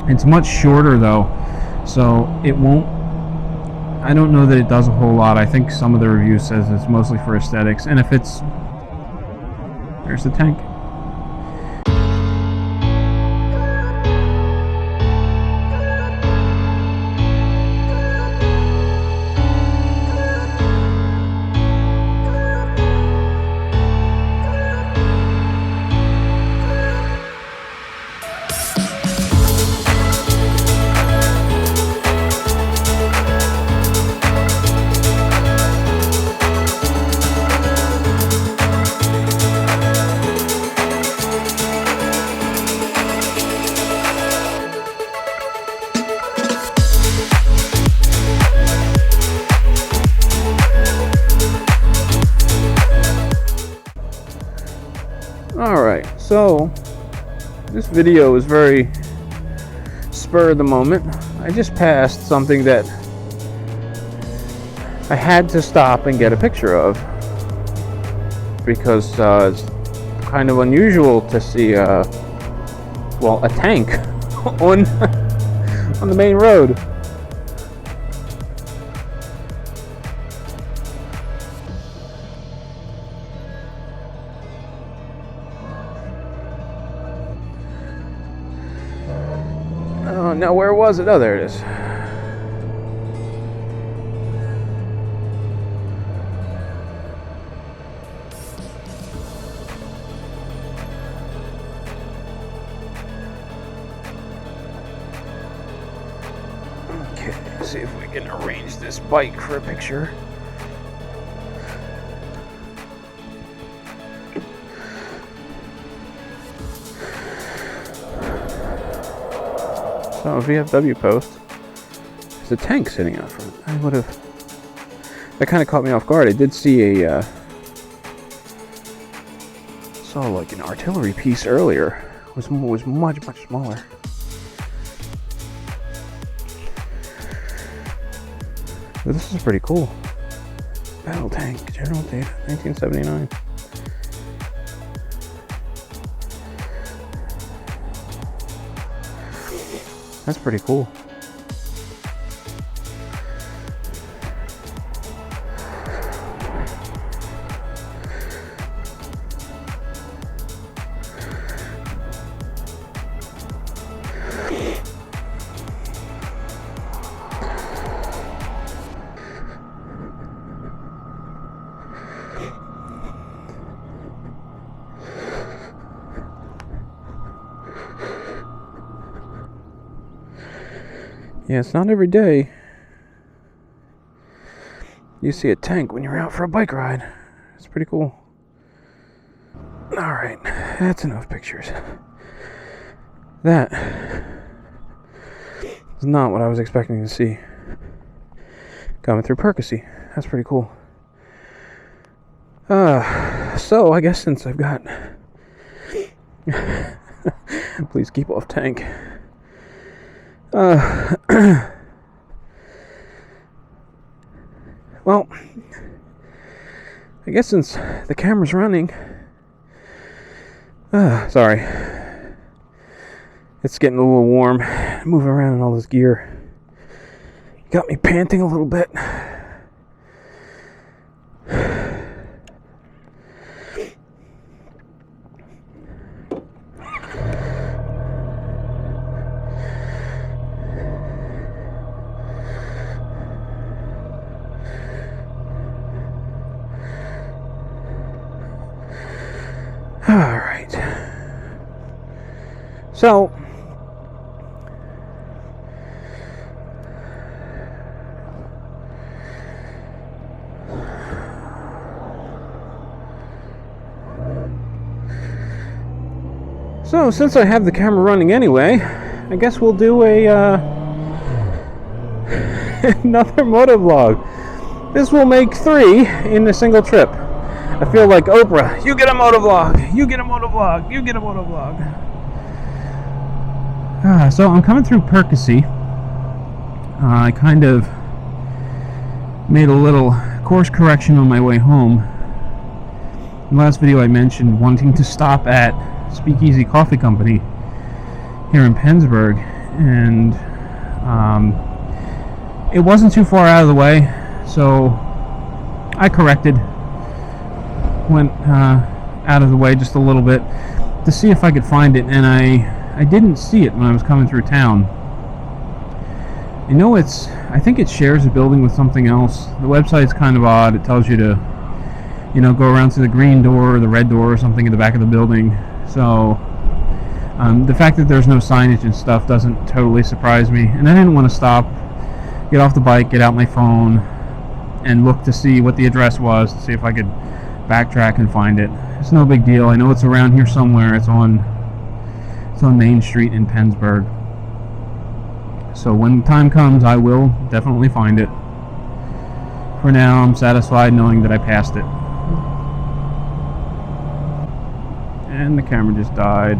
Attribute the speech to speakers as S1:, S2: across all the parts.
S1: It's much shorter though, so it won't, I don't know that it does a whole lot. I think some of the review says it's mostly for aesthetics, and if it's, there's the tank. Alright, so this video is very spur of the moment. I just passed something that I had to stop and get a picture of because it's kind of unusual to see a tank on the main road. Oh, now where was it? Oh, there it is. Okay, let's see if we can arrange this bike for a picture. So a V.F.W. post. There's a tank sitting out front. I would have. That kind of caught me off guard. I did see saw like an artillery piece earlier. It was much smaller. But this is pretty cool. Battle tank, general data, 1979. That's pretty cool. Yeah, it's not every day you see a tank when you're out for a bike ride. It's pretty cool. Alright, that's enough pictures. That is not what I was expecting to see coming through Speakeasy. That's pretty cool. So I guess since I've got please keep off tank. Well, I guess since the camera's running, sorry, it's getting a little warm, moving around in all this gear, got me panting a little bit. Alright, so since I have the camera running anyway, I guess we'll do a another moto vlog. This will make 3 in a single trip. I feel like Oprah. You get a moto vlog. You get a moto vlog. You get a moto vlog. So I'm coming through Speakeasy. I kind of made a little course correction on my way home. In the last video I mentioned wanting to stop at Speakeasy Coffee Company here in Pennsburg, and it wasn't too far out of the way, so I corrected, went out of the way just a little bit to see if I could find it, and I didn't see it when I was coming through town. You know, I think it shares a building with something else. The website's kind of odd. It tells you to, you know, go around to the green door or the red door or something at the back of the building. So the fact that there's no signage and stuff doesn't totally surprise me. And I didn't want to stop, get off the bike, get out my phone, and look to see what the address was, to see if I could backtrack and find it. It's no big deal. I know it's around here somewhere. It's on Main Street in Pennsburg. So when time comes, I will definitely find it. For now, I'm satisfied knowing that I passed it. And the camera just died.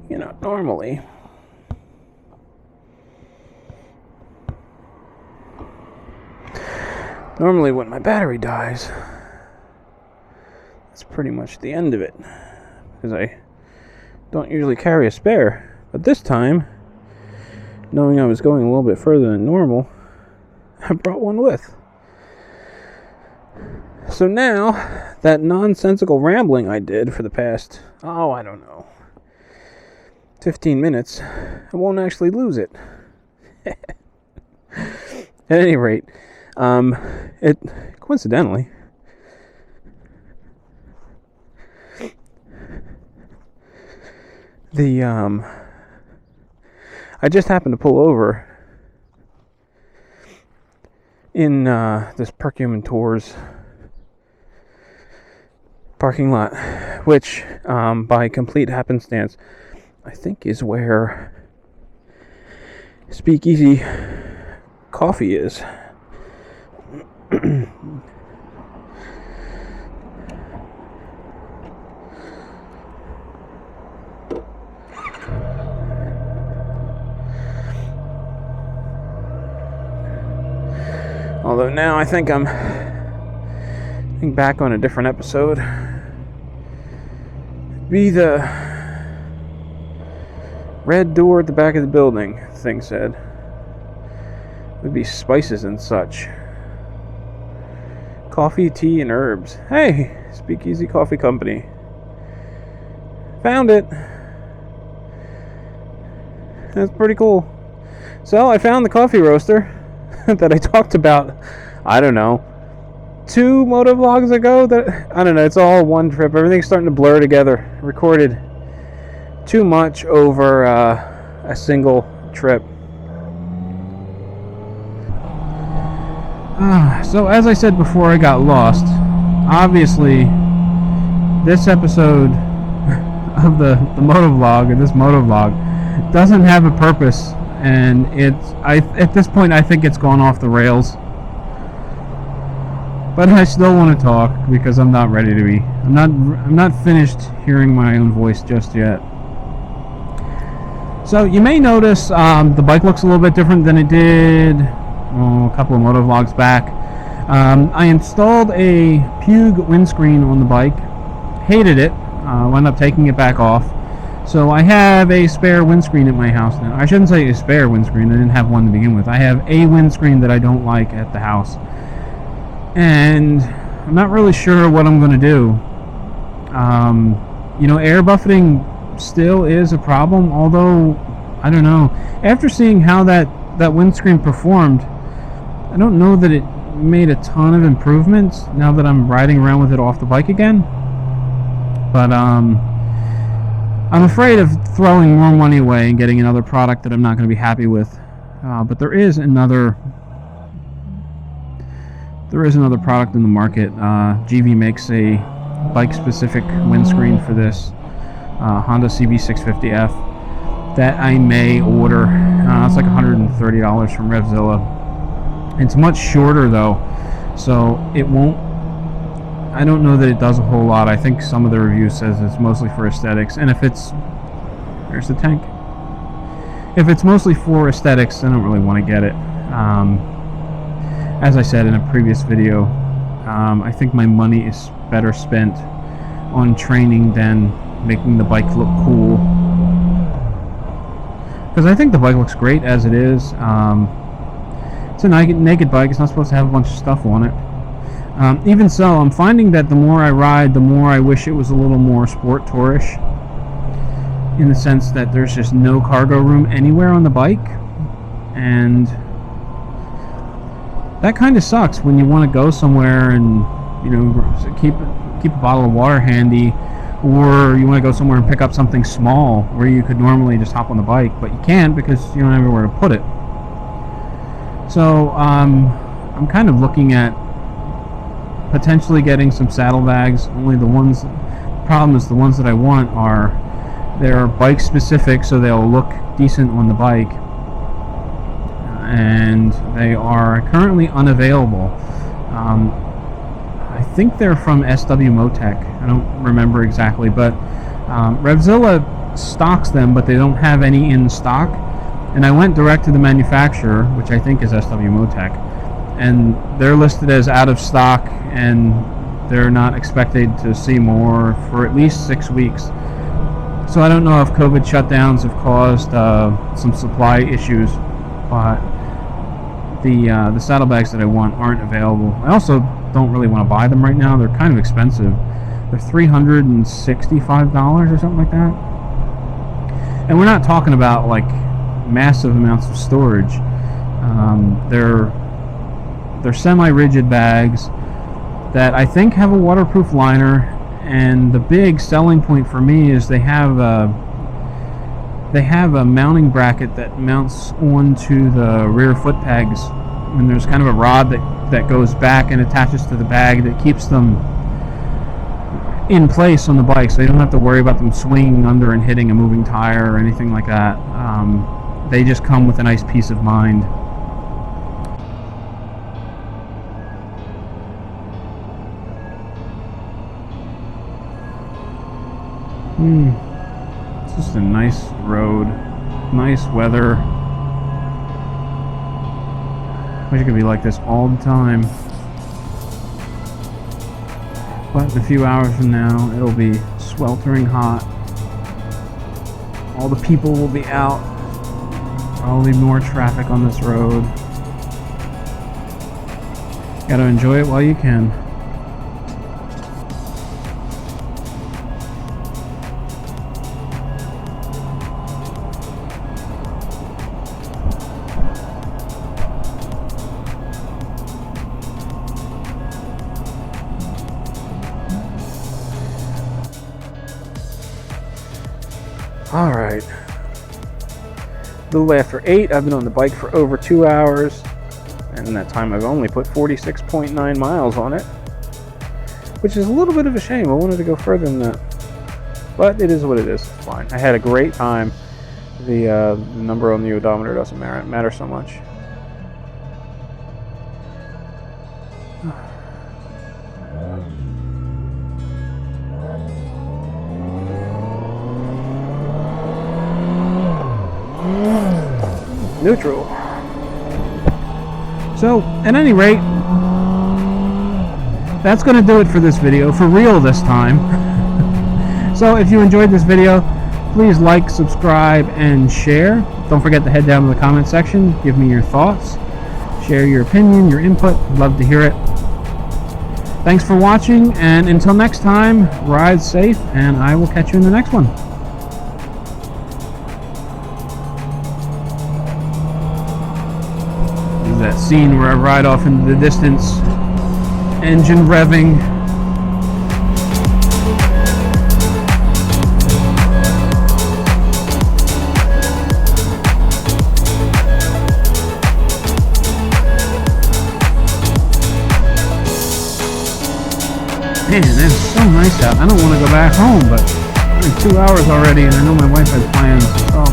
S1: You know, normally when my battery dies, that's pretty much the end of it, because I don't usually carry a spare. But this time, knowing I was going a little bit further than normal, I brought one with. So now, that nonsensical rambling I did for the past, I don't know, 15 minutes, I won't actually lose it. At any rate, it coincidentally, I just happened to pull over in this Perkins Tours parking lot, which by complete happenstance I think is where Speakeasy Coffee is. Although now I think I'm back on a different episode. Be the red door at the back of the building, the thing said. Would be spices and such. Coffee, tea, and herbs. Hey, Speakeasy Coffee Company. Found it. That's pretty cool. So I found the coffee roaster that I talked about, I don't know, 2 motovlogs ago. That I don't know, it's all one trip. Everything's starting to blur together. Recorded too much over a single trip. So as I said before I got lost, obviously this episode of the motovlog, or this motovlog, doesn't have a purpose, and at this point I think it's gone off the rails. But I still want to talk because I'm not ready to be. I'm not finished hearing my own voice just yet. So you may notice the bike looks a little bit different than it did a couple of motovlogs back. I installed a Pugue windscreen on the bike. Hated it. Wound up taking it back off. So I have a spare windscreen at my house now. I shouldn't say a spare windscreen. I didn't have one to begin with. I have a windscreen that I don't like at the house. And I'm not really sure what I'm going to do. Air buffeting still is a problem, although, I don't know. After seeing how that windscreen performed, I don't know that it made a ton of improvements now that I'm riding around with it off the bike again. But I'm afraid of throwing more money away and getting another product that I'm not going to be happy with. But there is another product in the market. GV makes a bike-specific windscreen for this Honda CB650F that I may order. It's like $130 from Revzilla. It's much shorter though, so it won't. I don't know that it does a whole lot. I think some of the reviews says it's mostly for aesthetics, and if it's there's the tank. If it's mostly for aesthetics, I don't really want to get it. As I said in a previous video, I think my money is better spent on training than making the bike look cool. Because I think the bike looks great as it is. It's a naked bike. It's not supposed to have a bunch of stuff on it. Even so, I'm finding that the more I ride, the more I wish it was a little more sport tourish. In the sense that there's just no cargo room anywhere on the bike. And that kind of sucks when you want to go somewhere and, you know, keep a bottle of water handy, or you want to go somewhere and pick up something small where you could normally just hop on the bike, but you can't because you don't have anywhere to put it. So I'm kind of looking at potentially getting some saddlebags. Only the problem is the ones that I want they're bike specific, so they'll look decent on the bike, and they are currently unavailable. I think they're from SW Motec. I don't remember exactly, but Revzilla stocks them, but they don't have any in stock. And I went direct to the manufacturer, which I think is SW Motec, and they're listed as out of stock, and they're not expected to see more for at least 6 weeks. So I don't know if COVID shutdowns have caused some supply issues, but the saddlebags that I want aren't available. I also don't really want to buy them right now. They're kind of expensive. They're $365 or something like that. And we're not talking about like massive amounts of storage. They're semi-rigid bags that I think have a waterproof liner. And the big selling point for me is they have a mounting bracket that mounts onto the rear foot pegs, and there's kind of a rod that goes back and attaches to the bag that keeps them in place on the bike, so you don't have to worry about them swinging under and hitting a moving tire or anything like that. They just come with a nice peace of mind. It's just a nice road, nice weather. Wish it could be like this all the time. But in a few hours from now, it'll be sweltering hot. All the people will be out. Probably more traffic on this road. Gotta enjoy it while you can. Alright, a little after 8, I've been on the bike for over 2 hours, and in that time I've only put 46.9 miles on it, which is a little bit of a shame. I wanted to go further than that, but it is what it is. It's fine. I had a great time. The number on the odometer doesn't matter so much. Neutral. So, at any rate, that's going to do it for this video, for real this time. So, if you enjoyed this video, please like, subscribe, and share. Don't forget to head down to the comment section, give me your thoughts, share your opinion, your input. I'd love to hear it. Thanks for watching, and until next time, ride safe, and I will catch you in the next one. That scene where I ride off into the distance, engine revving. Man, it's so nice out. I don't want to go back home, but it's 2 hours already, and I know my wife has plans. So